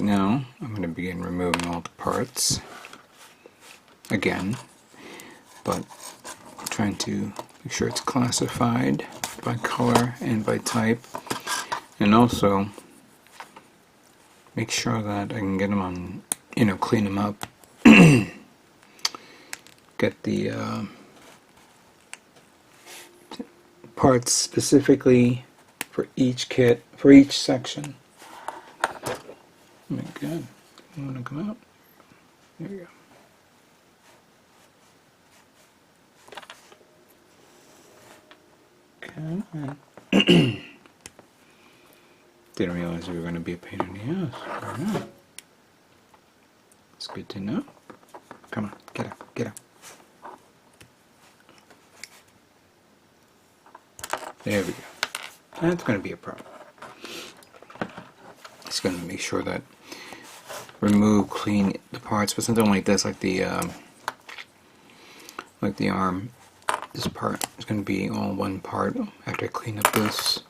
right now I'm going to begin removing all the parts again, but I'm trying to make sure it's classified by color and by type, and also make sure that I can get them on, clean them up, get the parts specifically for each kit, for each section. Oh my god, you want to come out? There we go. Come on. Didn't realize we were going to be a pain in the ass. Alright. It's good to know. Come on, get out, get out. There we go. That's going to be a problem. It's going to make sure that clean the parts, but something like this, like the arm, this part is going to be all one part. After I clean up this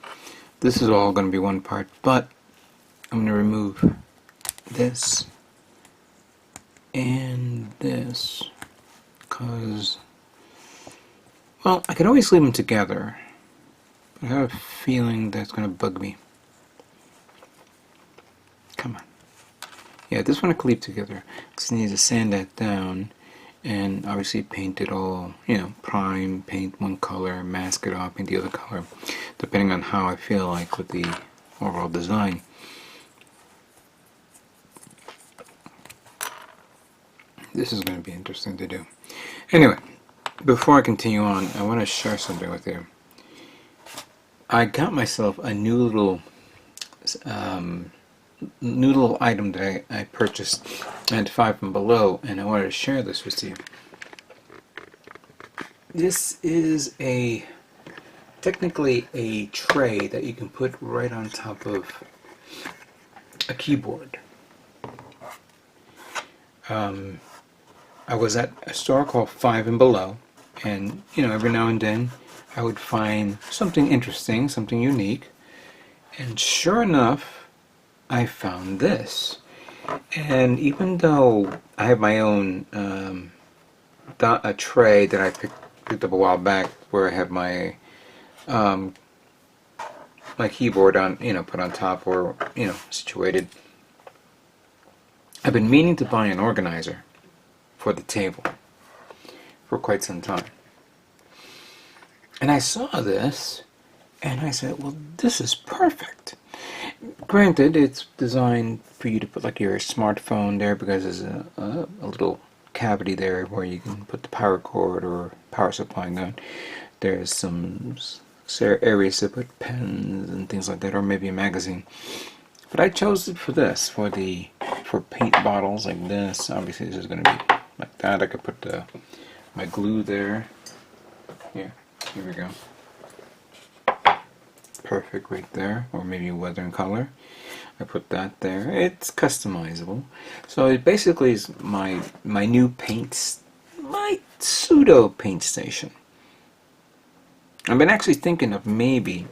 is all going to be one part, but I'm going to remove this and this, because, well, I could always leave them together. I have a feeling that's going to bug me. Come on. Yeah, this one I could leave together. Just need to sand that down and obviously paint it all, prime, paint one color, mask it off, paint the other color, depending on how I feel like with the overall design. This is going to be interesting to do. Anyway, before I continue on, I want to share something with you. I got myself a new little item that I purchased at 5 and Below, and I wanted to share this with you. This is technically a tray that you can put right on top of a keyboard. I was at a store called 5 and Below, and every now and then I would find something interesting, something unique, and sure enough, I found this. And even though I have my own a tray that I picked up a while back, where I have my my keyboard on, put on top, or situated, I've been meaning to buy an organizer for the table for quite some time. And I saw this, and I said, well, this is perfect. Granted, it's designed for you to put like your smartphone there, because there's a little cavity there where you can put the power cord or power supply on. There's some areas to put pens and things like that, or maybe a magazine. But I chose it for this, for paint bottles like this. Obviously, this is going to be like that. I could put my glue there. Here we go. Perfect right there, or maybe weather and color. I put that there. It's customizable. So it basically is my new my pseudo paint station. I've been actually thinking of maybe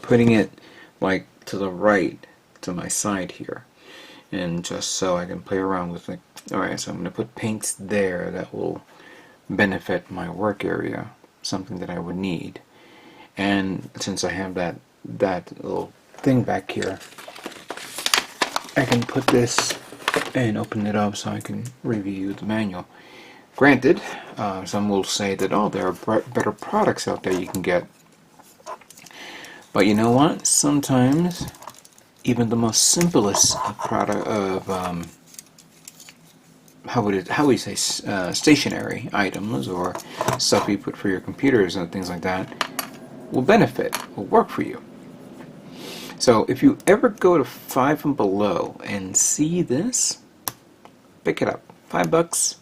putting it like to the right, to my side here, and just so I can play around with it. Alright, so I'm going to put paints there that will benefit my work area, something that I would need. And since I have that little thing back here, I can put this and open it up so I can review the manual. Granted, some will say that, oh, there are better products out there you can get. But you know what? Sometimes even the most simplest product of how would you say, stationary items or stuff you put for your computers and things like that will benefit, will work for you. So if you ever go to 5 and Below and see this, pick it up. $5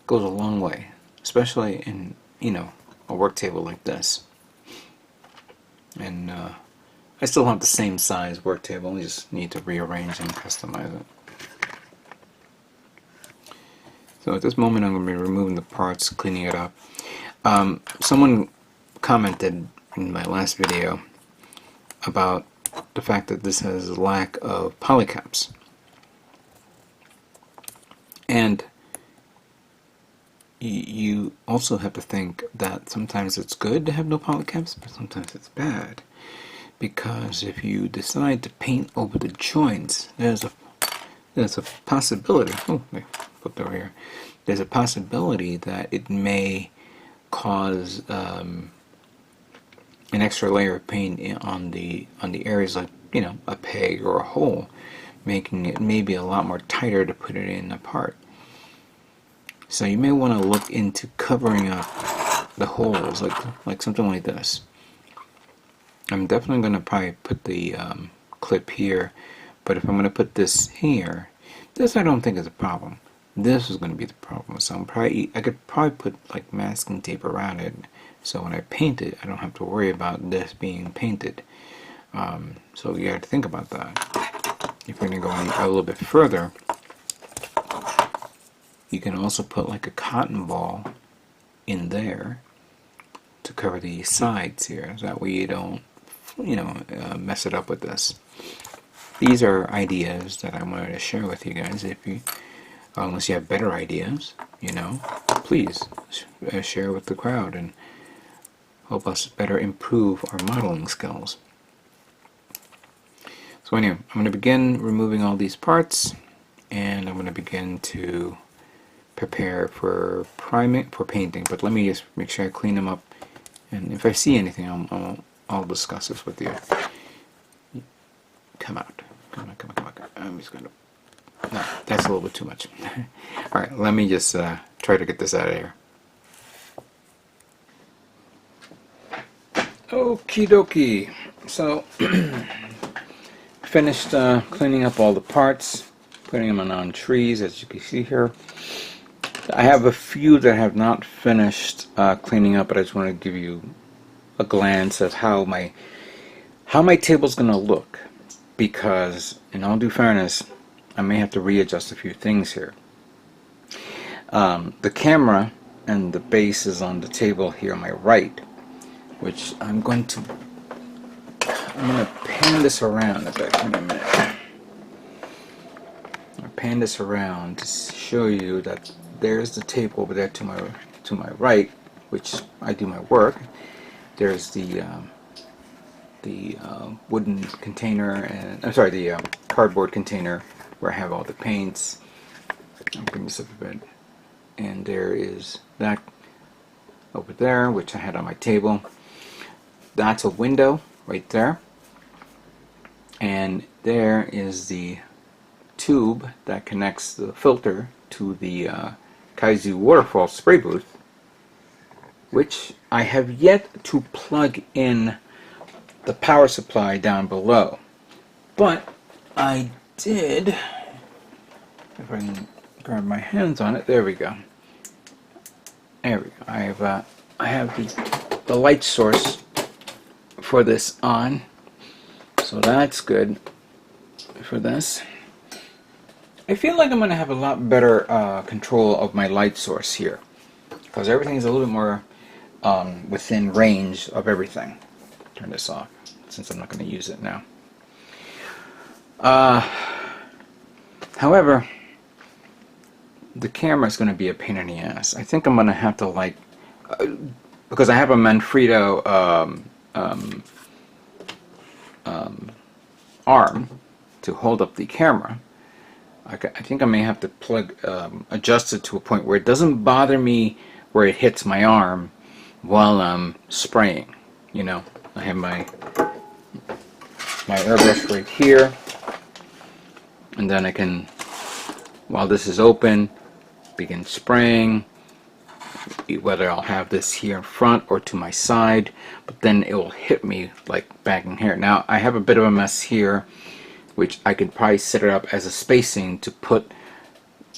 goes a long way, especially in a work table like this. And I still have the same size work table. I just need to rearrange and customize it. So at this moment, I'm going to be removing the parts, cleaning it up. Someone commented in my last video about the fact that this has a lack of polycaps. And you also have to think that sometimes it's good to have no polycaps, but sometimes it's bad. Because if you decide to paint over the joints, there's a possibility. Oh, I flipped over here. There's a possibility that it may cause an extra layer of paint on the areas like, you know, a peg or a hole, making it maybe a lot more tighter to put it in a part. So you may want to look into covering up the holes, like something like this. I'm definitely going to probably put the clip here, but if I'm going to put this here, this I don't think is a problem. This is going to be the problem. So I could probably put like masking tape around it, so when I paint it, I don't have to worry about this being painted. So you have to think about that. If you're going to go a little bit further, you can also put like a cotton ball in there to cover the sides here. That way you don't, you know, mess it up with this. These are ideas that I wanted to share with you guys. If you, unless you have better ideas, you know, please share with the crowd and help us better improve our modeling skills. So anyway, I'm going to begin removing all these parts, and I'm going to begin to prepare for priming, for painting. But let me just make sure I clean them up, and if I see anything, I'll discuss this with you. Come out. Come on, come on, come on. I'm just going to... No, that's a little bit too much. Alright, let me just try to get this out of here. Okie dokie. So, finished cleaning up all the parts, putting them on trees, as you can see here. I have a few that I have not finished cleaning up, but I just want to give you a glance at how my table's going to look, because in all due fairness, I may have to readjust a few things here. The camera and the base is on the table here on my right, which I'm going to pan this around. In fact, wait a minute. I'll pan this around to show you that there's the table over there to my right, which I do my work. There's the wooden container, and I'm sorry, the cardboard container where I have all the paints. I'll bring this up a bit. And there is that over there, which I had on my table. That's a window right there. And there is the tube that connects the filter to the Kaizu waterfall spray booth, which I have yet to plug in the power supply down below. But I did, if I can grab my hands on it, there we go. There we go. I have the light source for this on, so that's good for this. I feel like I'm going to have a lot better control of my light source here, because everything's a little bit more within range of everything. Turn this off, since I'm not going to use it now. However, the camera is going to be a pain in the ass. I think I'm going to have to, like, because I have a Manfrotto arm to hold up the camera. I think I may have to adjust it to a point where it doesn't bother me where it hits my arm while I'm spraying. You know, I have my airbrush right here, and then I can, while this is open, begin spraying, whether I'll have this here in front or to my side, but then it will hit me like back in here. Now I have a bit of a mess here, which I could probably set it up as a spacing to put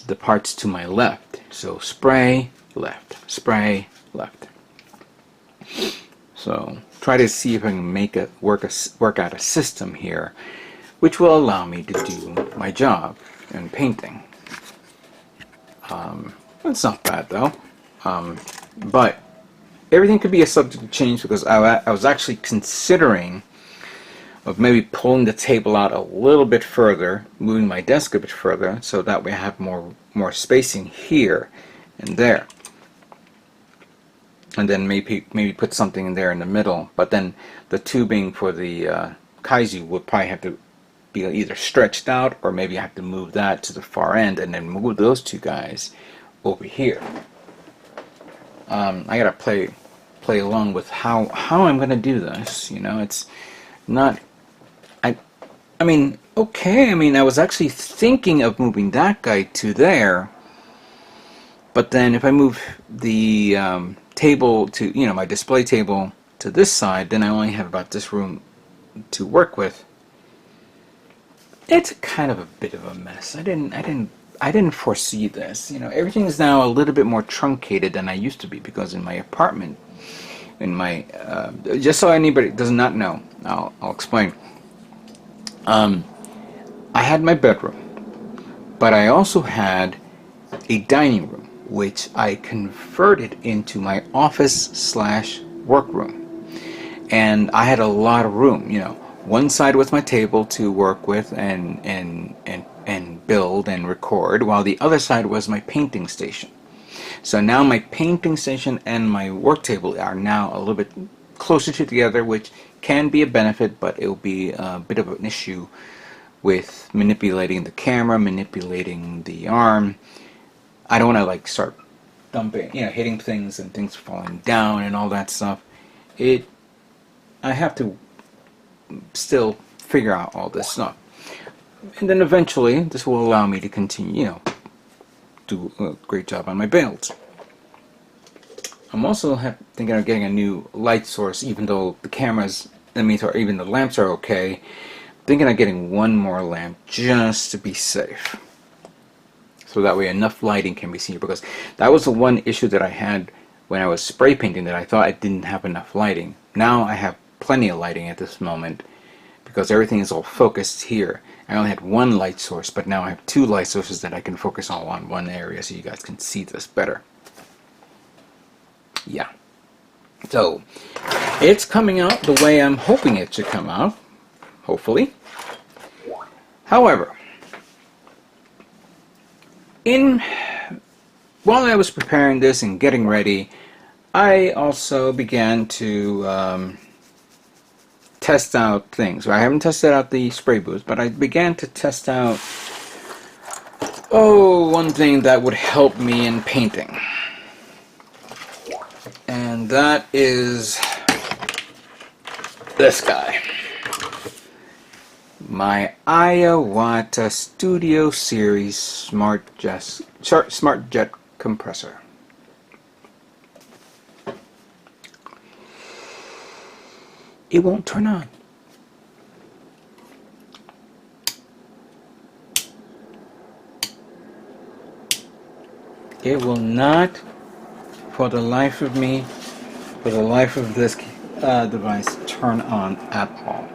the parts to my left. So spray, left, spray, left. So try to see if I can make it work out a system here, which will allow me to do my job in painting. It's not bad though, but everything could be a subject of change, because I was actually considering of maybe pulling the table out a little bit further, moving my desk a bit further, so that way I have more spacing here and there. And then maybe put something in there in the middle. But then the tubing for the Kaiju would probably have to be either stretched out, or maybe I have to move that to the far end and then move those two guys over here. I gotta play along with how I'm gonna do this. You know, it's not. I mean, okay. I mean, I was actually thinking of moving that guy to there, but then if I move the table to, you know, my display table to this side, then I only have about this room to work with. It's kind of a bit of a mess. I didn't foresee this. You know, everything is now a little bit more truncated than I used to be, because in my apartment, in my just so anybody does not know, I'll explain. I had my bedroom, but I also had a dining room, which I converted into my office / workroom. And I had a lot of room. You know, one side was my table to work with and build and record, while the other side was my painting station. So now my painting station and my work table are now a little bit closer together, which can be a benefit, but it will be a bit of an issue with manipulating the camera, manipulating the arm. I don't want to like start dumping, you know, hitting things and things falling down and all that stuff. I have to still figure out all this stuff. And then eventually this will allow me to continue, you know, do a great job on my builds. I'm also thinking of getting a new light source, even though the cameras, or even the lamps are okay. Thinking of getting one more lamp just to be safe, so that way enough lighting can be seen, because that was the one issue that I had when I was spray painting, that I thought I didn't have enough lighting. Now I have plenty of lighting at this moment, because everything is all focused here. I only had one light source, but now I have two light sources that I can focus all on one area, so you guys can see this better. Yeah. So, it's coming out the way I'm hoping it should come out, hopefully. However, while I was preparing this and getting ready, I also began to test out things. I haven't tested out the spray booth, but I began to test out one thing that would help me in painting. And that is this guy. My Iwata Studio Series Smart Jet Compressor. It won't turn on. It will not, for the life of me, for the life of this device, turn on at all.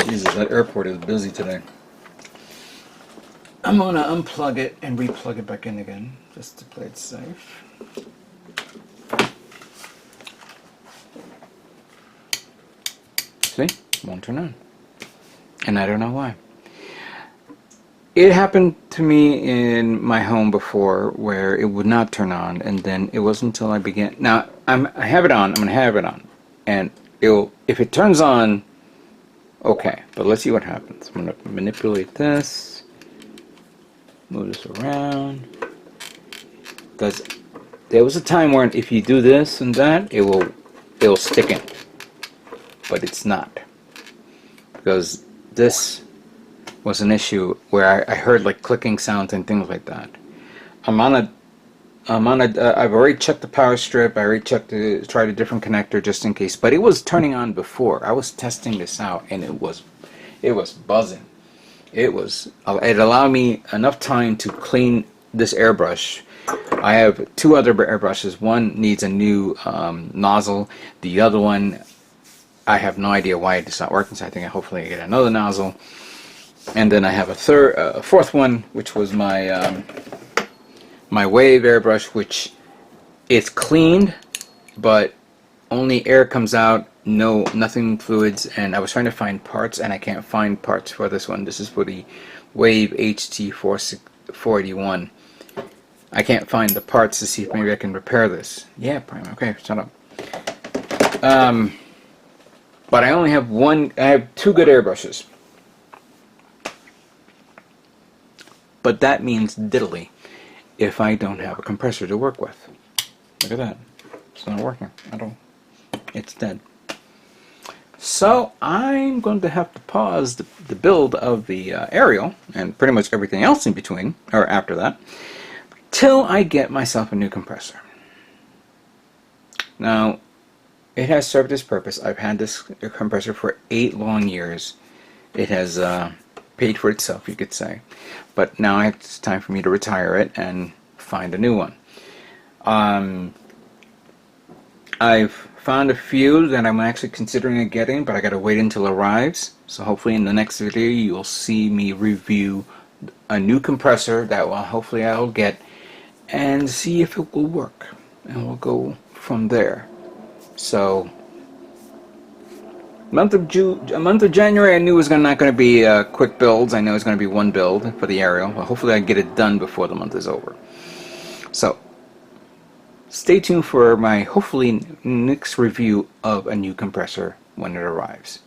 Jesus, that airport is busy today. I'm gonna unplug it and replug it back in again, just to play it safe. See? It won't turn on. And I don't know why. It happened to me in my home before, where it would not turn on, and then it wasn't until I began. Now, I have it on, I'm going to have it on, and if it turns on, okay, but let's see what happens. I'm going to manipulate this, move this around, because there was a time where if you do this and that, it'll stick in, but it's not, because this was an issue where I heard like clicking sounds and things like that. I've already checked the power strip. I already tried a different connector just in case, but it was turning on before. I was testing this out, and it was buzzing. It allowed me enough time to clean this airbrush. I have two other airbrushes. One needs a new nozzle. The other one, I have no idea why it's not working, so I think hopefully I get another nozzle. And then I have a fourth one, which was my my wave airbrush, which is cleaned, but only air comes out nothing fluids, and I was trying to find parts, and I can't find parts for this one. This is for the Wave HT481. I can't find the parts to see if maybe I can repair this. Yeah, Prime. Okay, shut up. But I only have one. I have 2 good airbrushes. But that means diddly if I don't have a compressor to work with. Look at that. It's not working at all. It's dead. So I'm going to have to pause the build of the aerial and pretty much everything else in between, or after that, till I get myself a new compressor. Now, it has served its purpose. I've had this compressor for 8 long years. It has paid for itself, you could say. But now it's time for me to retire it and find a new one. I've found a few that I'm actually considering getting, but I gotta wait until it arrives. So hopefully in the next video you'll see me review a new compressor that hopefully I'll get and see if it will work. And we'll go from there. So month of January I knew was not going to be quick builds. I know it's going to be one build for the aerial. But hopefully I get it done before the month is over. So stay tuned for my hopefully next review of a new compressor when it arrives.